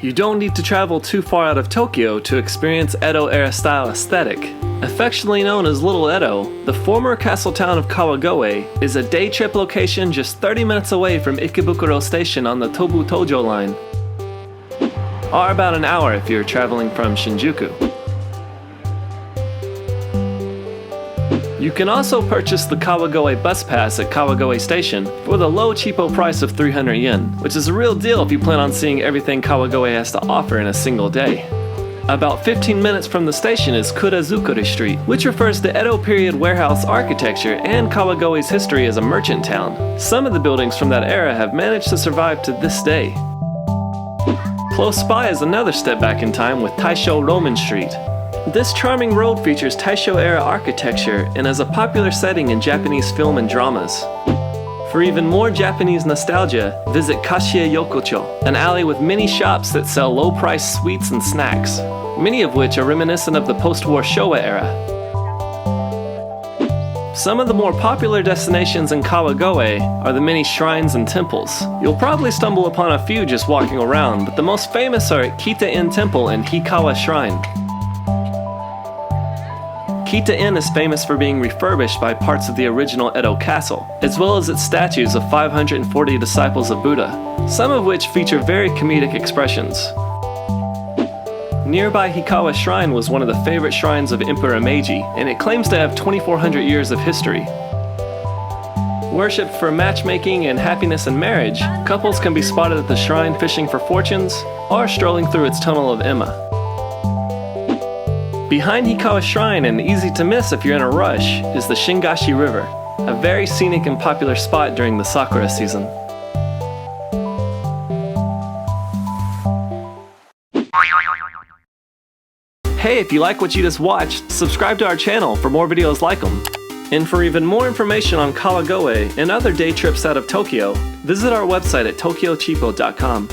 You don't need to travel too far out of Tokyo to experience Edo-era style aesthetic. Affectionately known as Little Edo, the former castle town of Kawagoe is a day trip location just 30 minutes away from Ikebukuro Station on the Tobu Tojo line, or about an hour if you're traveling from Shinjuku. You can also purchase the Kawagoe bus pass at Kawagoe Station for the low cheapo price of 300 yen, which is a real deal if you plan on seeing everything Kawagoe has to offer in a single day. About 15 minutes from the station is Kurazukuri Street, which refers to Edo period warehouse architecture and Kawagoe's history as a merchant town. Some of the buildings from that era have managed to survive to this day. Close by is another step back in time with Taisho Roman Street. This charming road features Taisho-era architecture and is a popular setting in Japanese film and dramas. For even more Japanese nostalgia, visit Kashiya Yokocho, an alley with many shops that sell low-priced sweets and snacks, many of which are reminiscent of the post-war Showa era. Some of the more popular destinations in Kawagoe are the many shrines and temples. You'll probably stumble upon a few just walking around, but the most famous are Kita-in Temple and Hikawa Shrine. Kita-in is famous for being refurbished by parts of the original Edo castle, as well as its statues of 540 disciples of Buddha, some of which feature very comedic expressions. Nearby Hikawa Shrine was one of the favorite shrines of Emperor Meiji, and it claims to have 2,400 years of history. Worshipped for matchmaking and happiness in marriage, couples can be spotted at the shrine fishing for fortunes or strolling through its tunnel of Emma. Behind Hikawa Shrine, and easy to miss if you're in a rush, is the Shingashi River, a very scenic and popular spot during the sakura season. Hey, if you like what you just watched, subscribe to our channel for more videos like them. And for even more information on Kawagoe and other day trips out of Tokyo, visit our website at TokyoCheapo.com.